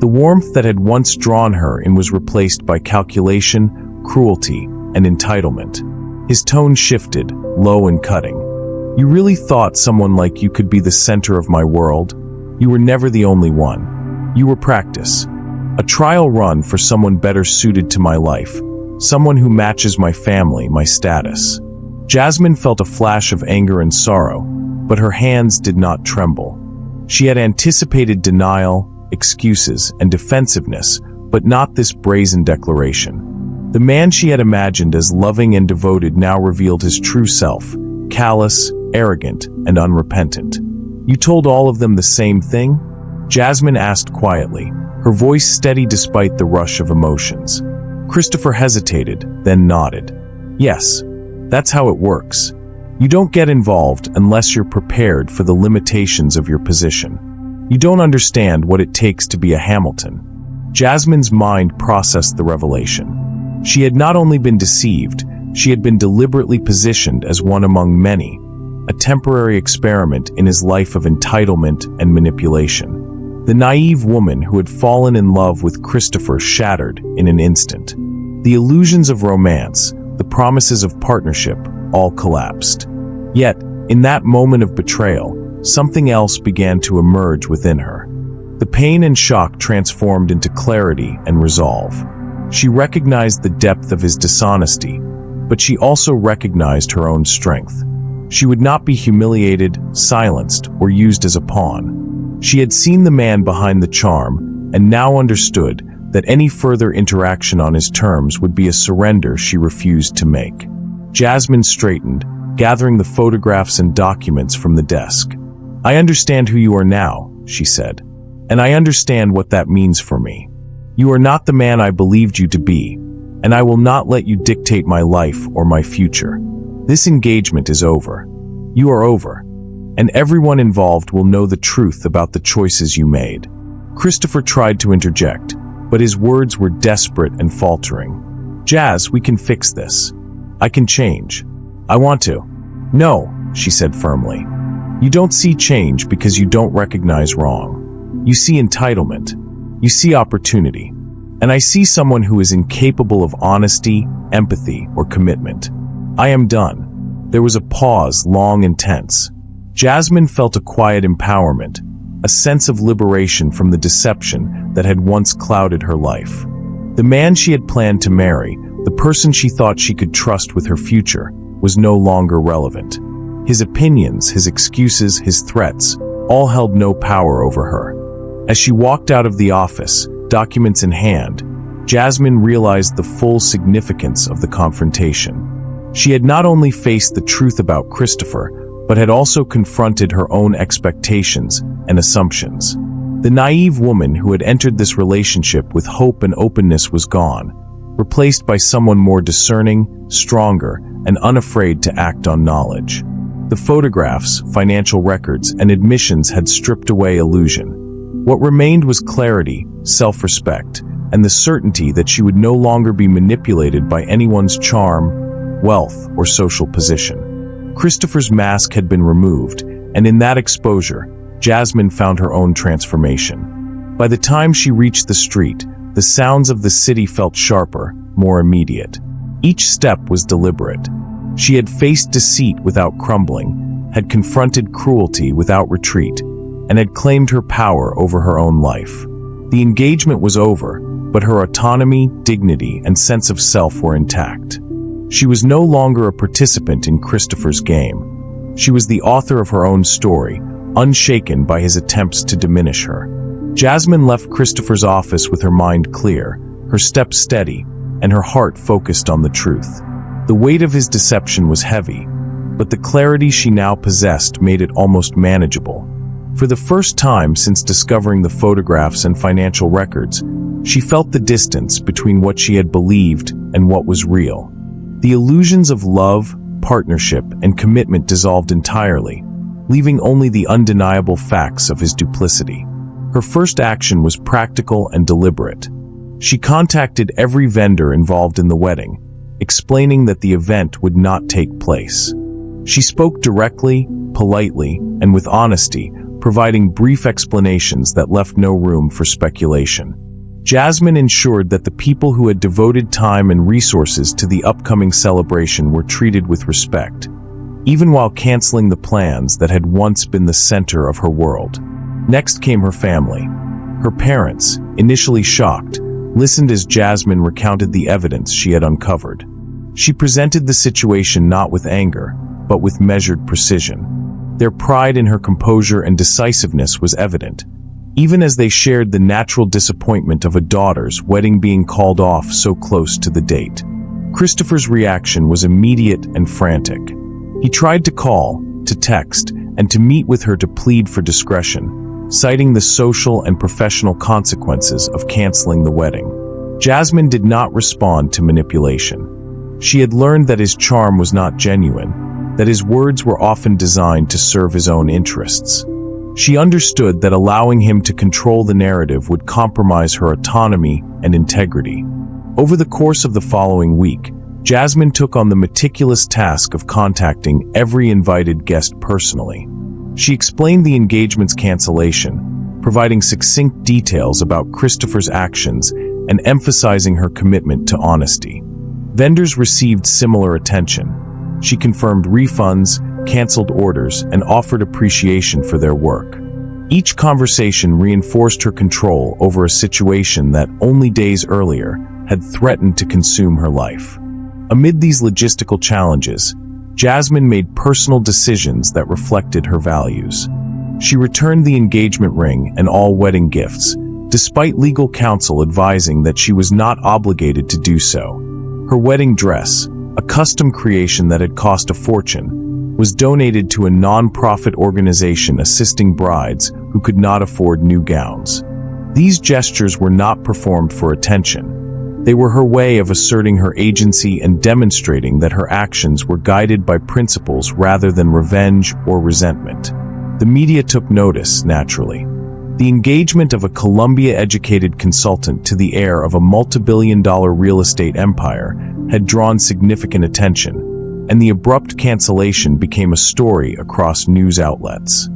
The warmth that had once drawn her in was replaced by calculation, cruelty, and entitlement. His tone shifted, low and cutting. "You really thought someone like you could be the center of my world? You were never the only one. You were practice. A trial run for someone better suited to my life. Someone who matches my family, my status." Jasmine felt a flash of anger and sorrow, but her hands did not tremble. She had anticipated denial, excuses, and defensiveness, but not this brazen declaration. The man she had imagined as loving and devoted now revealed his true self, callous, arrogant, and unrepentant. "You told all of them the same thing?" Jasmine asked quietly, her voice steady despite the rush of emotions. Christopher hesitated, then nodded. "Yes, that's how it works. You don't get involved unless you're prepared for the limitations of your position. You don't understand what it takes to be a Hamilton." Jasmine's mind processed the revelation. She had not only been deceived, she had been deliberately positioned as one among many, a temporary experiment in his life of entitlement and manipulation. The naive woman who had fallen in love with Christopher shattered in an instant. The illusions of romance, the promises of partnership, all collapsed. Yet, in that moment of betrayal, something else began to emerge within her. The pain and shock transformed into clarity and resolve. She recognized the depth of his dishonesty, but she also recognized her own strength. She would not be humiliated, silenced, or used as a pawn. She had seen the man behind the charm, and now understood that any further interaction on his terms would be a surrender she refused to make. Jasmine straightened, gathering the photographs and documents from the desk. "I understand who you are now," she said, "and I understand what that means for me. You are not the man I believed you to be, and I will not let you dictate my life or my future. This engagement is over. You are over. and everyone involved will know the truth about the choices you made." Christopher tried to interject, but his words were desperate and faltering. "Jazz, we can fix this. I can change. I want to." "No," she said firmly. "You don't see change because you don't recognize wrong. You see entitlement. You see opportunity. And I see someone who is incapable of honesty, empathy, or commitment. I am done." There was a pause, long and tense. Jasmine felt a quiet empowerment, a sense of liberation from the deception that had once clouded her life. The man she had planned to marry, the person she thought she could trust with her future, was no longer relevant. His opinions, his excuses, his threats, all held no power over her. As she walked out of the office, documents in hand, Jasmine realized the full significance of the confrontation. She had not only faced the truth about Christopher, but had also confronted her own expectations and assumptions. The naive woman who had entered this relationship with hope and openness was gone, replaced by someone more discerning, stronger, and unafraid to act on knowledge. The photographs, financial records, and admissions had stripped away illusion. What remained was clarity, self-respect, and the certainty that she would no longer be manipulated by anyone's charm, wealth, or social position. Christopher's mask had been removed, and in that exposure, Jasmine found her own transformation. By the time she reached the street, the sounds of the city felt sharper, more immediate. Each step was deliberate. She had faced deceit without crumbling, had confronted cruelty without retreat, and had claimed her power over her own life. The engagement was over, but her autonomy, dignity, and sense of self were intact. She was no longer a participant in Christopher's game. She was the author of her own story, unshaken by his attempts to diminish her. Jasmine left Christopher's office with her mind clear, her steps steady, and her heart focused on the truth. The weight of his deception was heavy, but the clarity she now possessed made it almost manageable. For the first time since discovering the photographs and financial records, she felt the distance between what she had believed and what was real. The illusions of love, partnership, and commitment dissolved entirely, leaving only the undeniable facts of his duplicity. Her first action was practical and deliberate. She contacted every vendor involved in the wedding, explaining that the event would not take place. She spoke directly, politely, and with honesty, providing brief explanations that left no room for speculation. Jasmine ensured that the people who had devoted time and resources to the upcoming celebration were treated with respect, even while canceling the plans that had once been the center of her world. Next came her family. Her parents, initially shocked, listened as Jasmine recounted the evidence she had uncovered. She presented the situation not with anger, but with measured precision. Their pride in her composure and decisiveness was evident, even as they shared the natural disappointment of a daughter's wedding being called off so close to the date. Christopher's reaction was immediate and frantic. He tried to call, to text, and to meet with her to plead for discretion, citing the social and professional consequences of canceling the wedding. Jasmine did not respond to manipulation. She had learned that his charm was not genuine, that his words were often designed to serve his own interests. She understood that allowing him to control the narrative would compromise her autonomy and integrity. Over the course of the following week, Jasmine took on the meticulous task of contacting every invited guest personally. She explained the engagement's cancellation, providing succinct details about Christopher's actions and emphasizing her commitment to honesty. Vendors received similar attention. She confirmed refunds, canceled orders, and offered appreciation for their work. Each conversation reinforced her control over a situation that only days earlier had threatened to consume her life. Amid these logistical challenges, Jasmine made personal decisions that reflected her values. She returned the engagement ring and all wedding gifts, despite legal counsel advising that she was not obligated to do so. Her wedding dress, a custom creation that had cost a fortune, was donated to a non-profit organization assisting brides who could not afford new gowns. These gestures were not performed for attention. They were her way of asserting her agency and demonstrating that her actions were guided by principles rather than revenge or resentment. The media took notice, naturally. The engagement of a Columbia-educated consultant to the heir of a multi-billion-dollar real estate empire had drawn significant attention, and the abrupt cancellation became a story across news outlets.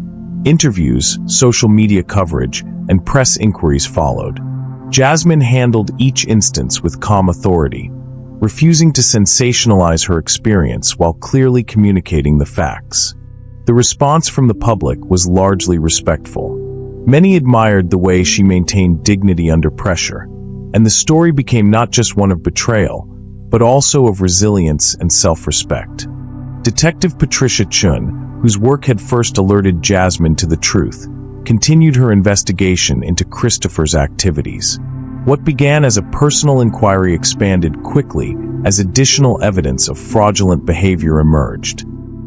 Interviews, social media coverage, and press inquiries followed. Jasmine handled each instance with calm authority, refusing to sensationalize her experience while clearly communicating the facts. The response from the public was largely respectful. Many admired the way she maintained dignity under pressure, and the story became not just one of betrayal, but also of resilience and self-respect. Detective Patricia Chun, whose work had first alerted Jasmine to the truth, continued her investigation into Christopher's activities. What began as a personal inquiry expanded quickly as additional evidence of fraudulent behavior emerged.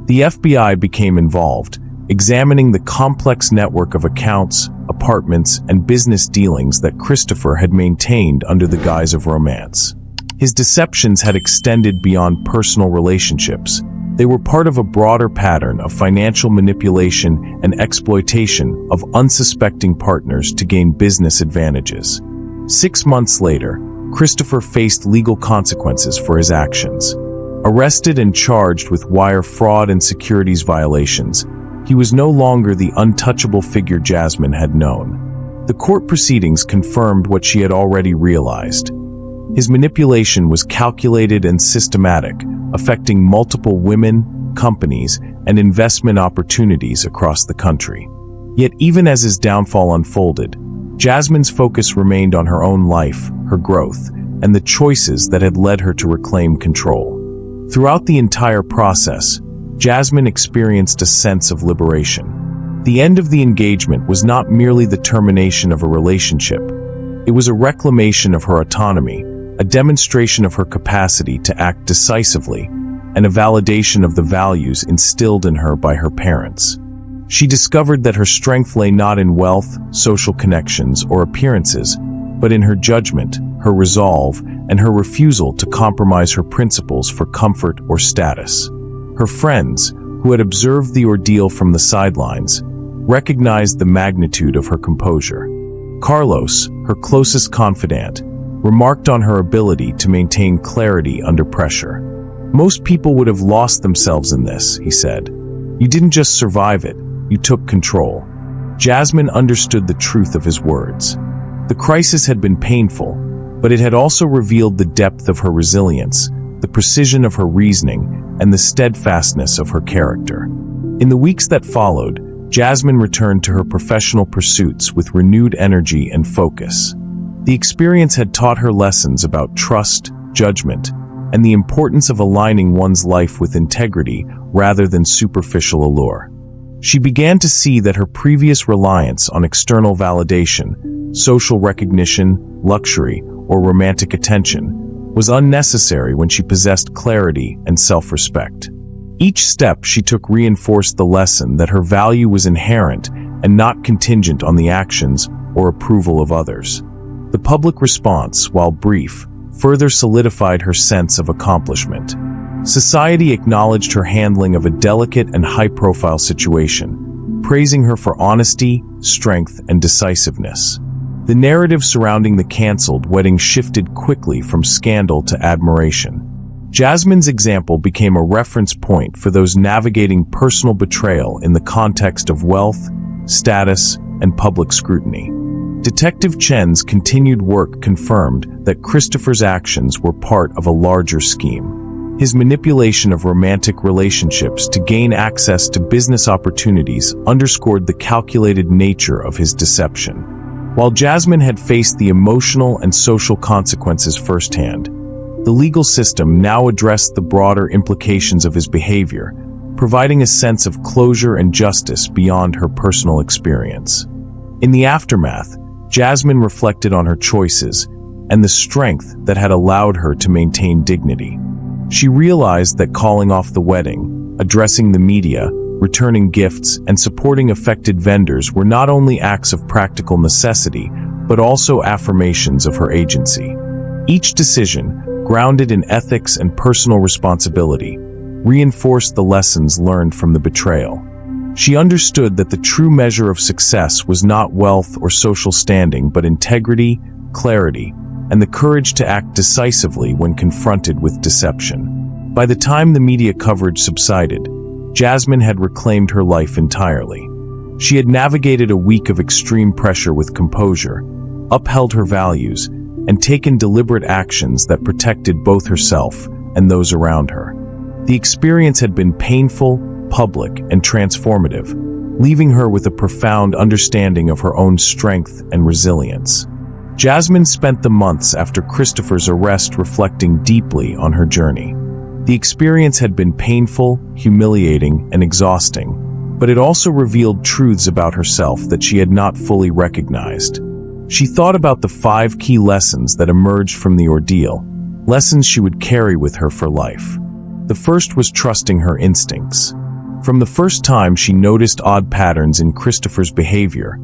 The FBI became involved, examining the complex network of accounts, apartments, and business dealings that Christopher had maintained under the guise of romance. His deceptions had extended beyond personal relationships. They were part of a broader pattern of financial manipulation and exploitation of unsuspecting partners to gain business advantages. 6 months later, Christopher faced legal consequences for his actions. Arrested and charged with wire fraud and securities violations, he was no longer the untouchable figure Jasmine had known. The court proceedings confirmed what she had already realized. His manipulation was calculated and systematic, affecting multiple women, companies, and investment opportunities across the country. Yet even as his downfall unfolded, Jasmine's focus remained on her own life, her growth, and the choices that had led her to reclaim control. Throughout the entire process, Jasmine experienced a sense of liberation. The end of the engagement was not merely the termination of a relationship. It was a reclamation of her autonomy, a demonstration of her capacity to act decisively, and a validation of the values instilled in her by her parents. She discovered that her strength lay not in wealth, social connections, or appearances, but in her judgment, her resolve, and her refusal to compromise her principles for comfort or status. Her friends, who had observed the ordeal from the sidelines, recognized the magnitude of her composure. Carlos, her closest confidant, remarked on her ability to maintain clarity under pressure. "Most people would have lost themselves in this," he said. "You didn't just survive it, you took control." Jasmine understood the truth of his words. The crisis had been painful, but it had also revealed the depth of her resilience, the precision of her reasoning, and the steadfastness of her character. In the weeks that followed, Jasmine returned to her professional pursuits with renewed energy and focus. The experience had taught her lessons about trust, judgment, and the importance of aligning one's life with integrity rather than superficial allure. She began to see that her previous reliance on external validation, social recognition, luxury, or romantic attention was unnecessary when she possessed clarity and self-respect. Each step she took reinforced the lesson that her value was inherent and not contingent on the actions or approval of others. The public response, while brief, further solidified her sense of accomplishment. Society acknowledged her handling of a delicate and high-profile situation, praising her for honesty, strength, and decisiveness. The narrative surrounding the canceled wedding shifted quickly from scandal to admiration. Jasmine's example became a reference point for those navigating personal betrayal in the context of wealth, status, and public scrutiny. Detective Chen's continued work confirmed that Christopher's actions were part of a larger scheme. His manipulation of romantic relationships to gain access to business opportunities underscored the calculated nature of his deception. While Jasmine had faced the emotional and social consequences firsthand, the legal system now addressed the broader implications of his behavior, providing a sense of closure and justice beyond her personal experience. In the aftermath, Jasmine reflected on her choices and the strength that had allowed her to maintain dignity. She realized that calling off the wedding, addressing the media, returning gifts, and supporting affected vendors were not only acts of practical necessity, but also affirmations of her agency. Each decision, grounded in ethics and personal responsibility, reinforced the lessons learned from the betrayal. She understood that the true measure of success was not wealth or social standing, but integrity, clarity, and the courage to act decisively when confronted with deception. By the time the media coverage subsided, Jasmine had reclaimed her life entirely. She had navigated a week of extreme pressure with composure, upheld her values, and taken deliberate actions that protected both herself and those around her. The experience had been painful, public, and transformative, leaving her with a profound understanding of her own strength and resilience. Jasmine spent the months after Christopher's arrest reflecting deeply on her journey. The experience had been painful, humiliating, and exhausting, but it also revealed truths about herself that she had not fully recognized. She thought about the 5 key lessons that emerged from the ordeal, lessons she would carry with her for life. The first was trusting her instincts. From the first time she noticed odd patterns in Christopher's behavior,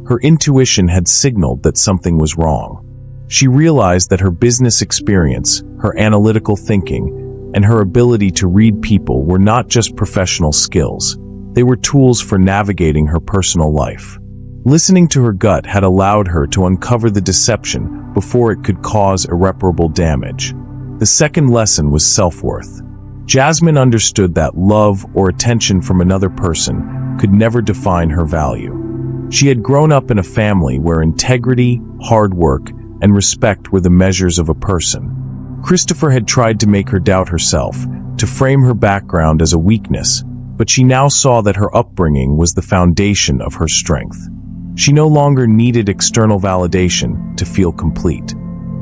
her intuition had signaled that something was wrong. She realized that her business experience, her analytical thinking, and her ability to read people were not just professional skills. They were tools for navigating her personal life. Listening to her gut had allowed her to uncover the deception before it could cause irreparable damage. The second lesson was self-worth. Jasmine understood that love or attention from another person could never define her value. She had grown up in a family where integrity, hard work, and respect were the measures of a person. Christopher had tried to make her doubt herself, to frame her background as a weakness, but she now saw that her upbringing was the foundation of her strength. She no longer needed external validation to feel complete.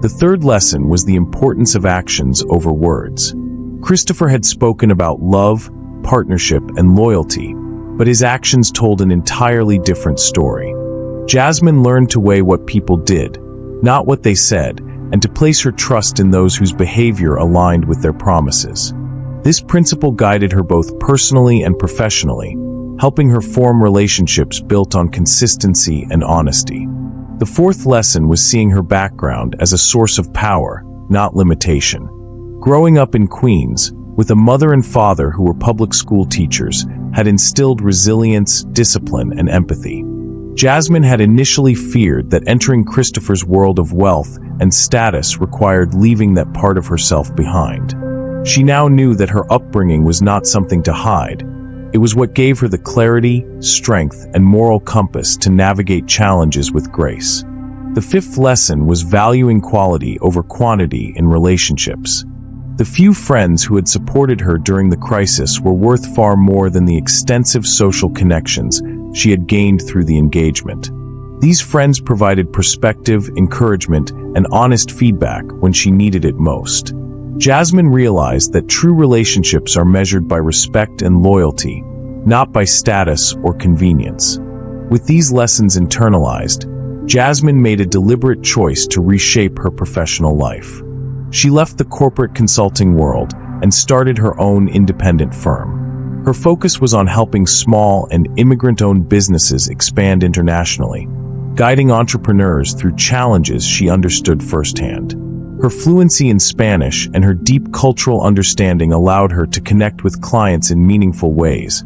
The third lesson was the importance of actions over words. Christopher had spoken about love, partnership, and loyalty, but his actions told an entirely different story. Jasmine learned to weigh what people did, not what they said, and to place her trust in those whose behavior aligned with their promises. This principle guided her both personally and professionally, helping her form relationships built on consistency and honesty. The fourth lesson was seeing her background as a source of power, not limitation. Growing up in Queens, with a mother and father who were public school teachers, had instilled resilience, discipline, and empathy. Jasmine had initially feared that entering Christopher's world of wealth and status required leaving that part of herself behind. She now knew that her upbringing was not something to hide. It was what gave her the clarity, strength, and moral compass to navigate challenges with grace. The fifth lesson was valuing quality over quantity in relationships. The few friends who had supported her during the crisis were worth far more than the extensive social connections she had gained through the engagement. These friends provided perspective, encouragement, and honest feedback when she needed it most. Jasmine realized that true relationships are measured by respect and loyalty, not by status or convenience. With these lessons internalized, Jasmine made a deliberate choice to reshape her professional life. She left the corporate consulting world and started her own independent firm. Her focus was on helping small and immigrant-owned businesses expand internationally, guiding entrepreneurs through challenges she understood firsthand. Her fluency in Spanish and her deep cultural understanding allowed her to connect with clients in meaningful ways,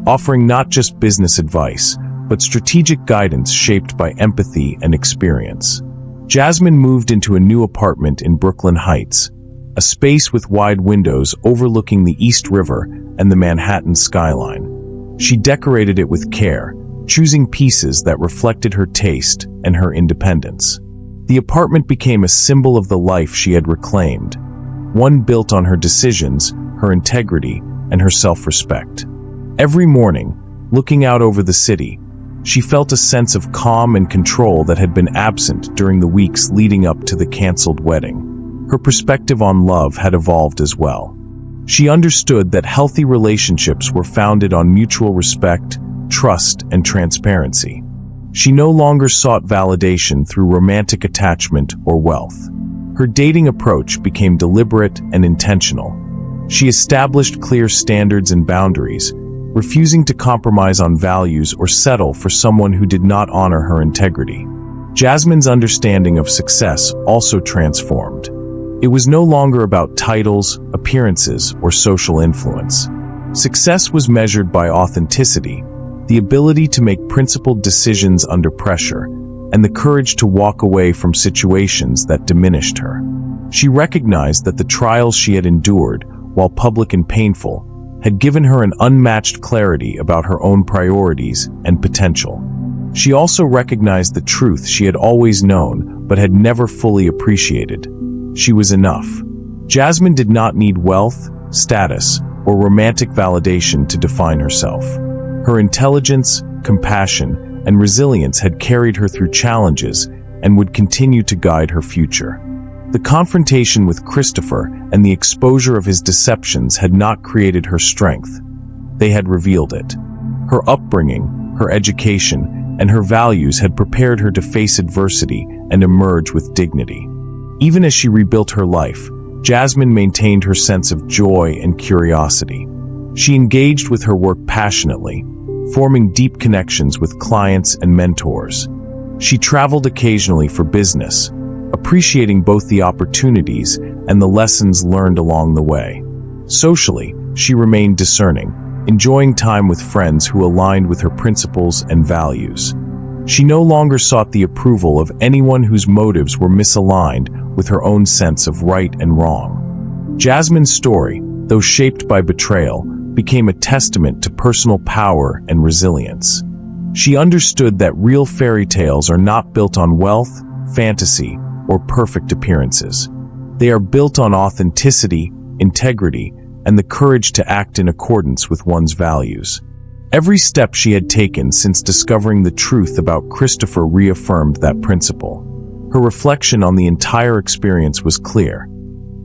offering not just business advice, but strategic guidance shaped by empathy and experience. Jasmine moved into a new apartment in Brooklyn Heights, a space with wide windows overlooking the East River and the Manhattan skyline. She decorated it with care, choosing pieces that reflected her taste and her independence. The apartment became a symbol of the life she had reclaimed, one built on her decisions, her integrity, and her self-respect. Every morning, looking out over the city, she felt a sense of calm and control that had been absent during the weeks leading up to the canceled wedding. Her perspective on love had evolved as well. She understood that healthy relationships were founded on mutual respect, trust, and transparency. She no longer sought validation through romantic attachment or wealth. Her dating approach became deliberate and intentional. She established clear standards and boundaries, refusing to compromise on values or settle for someone who did not honor her integrity. Jasmine's understanding of success also transformed. It was no longer about titles, appearances, or social influence. Success was measured by authenticity, the ability to make principled decisions under pressure, and the courage to walk away from situations that diminished her. She recognized that the trials she had endured, while public and painful, had given her an unmatched clarity about her own priorities and potential. She also recognized the truth she had always known but had never fully appreciated. She was enough. Jasmine did not need wealth, status, or romantic validation to define herself. Her intelligence, compassion, and resilience had carried her through challenges and would continue to guide her future. The confrontation with Christopher and the exposure of his deceptions had not created her strength. They had revealed it. Her upbringing, her education, and her values had prepared her to face adversity and emerge with dignity. Even as she rebuilt her life, Jasmine maintained her sense of joy and curiosity. She engaged with her work passionately, forming deep connections with clients and mentors. She traveled occasionally for business, appreciating both the opportunities and the lessons learned along the way. Socially, she remained discerning, enjoying time with friends who aligned with her principles and values. She no longer sought the approval of anyone whose motives were misaligned with her own sense of right and wrong. Jasmine's story, though shaped by betrayal, became a testament to personal power and resilience. She understood that real fairy tales are not built on wealth, fantasy, or perfect appearances. They are built on authenticity, integrity, and the courage to act in accordance with one's values. Every step she had taken since discovering the truth about Christopher reaffirmed that principle. Her reflection on the entire experience was clear.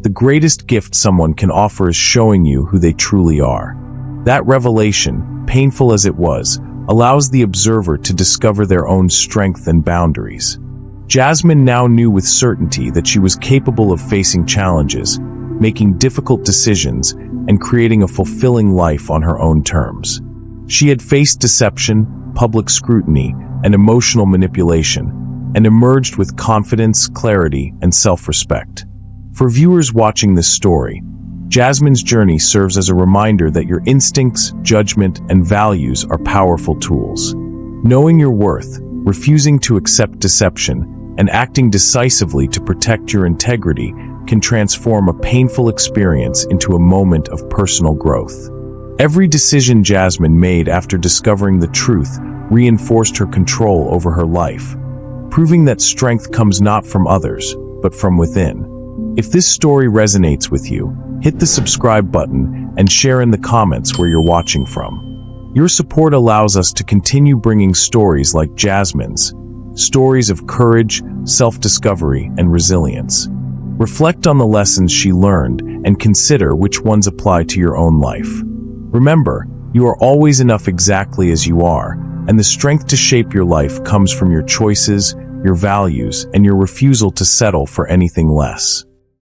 The greatest gift someone can offer is showing you who they truly are. That revelation, painful as it was, allows the observer to discover their own strength and boundaries. Jasmine now knew with certainty that she was capable of facing challenges, making difficult decisions, and creating a fulfilling life on her own terms. She had faced deception, public scrutiny, and emotional manipulation, and emerged with confidence, clarity, and self-respect. For viewers watching this story, Jasmine's journey serves as a reminder that your instincts, judgment, and values are powerful tools. Knowing your worth, refusing to accept deception, and acting decisively to protect your integrity can transform a painful experience into a moment of personal growth. Every decision Jasmine made after discovering the truth reinforced her control over her life, proving that strength comes not from others, but from within. If this story resonates with you, hit the subscribe button and share in the comments where you're watching from. Your support allows us to continue bringing stories like Jasmine's, stories of courage, self-discovery, and resilience. Reflect on the lessons she learned and consider which ones apply to your own life. Remember, you are always enough exactly as you are, and the strength to shape your life comes from your choices, your values, and your refusal to settle for anything less.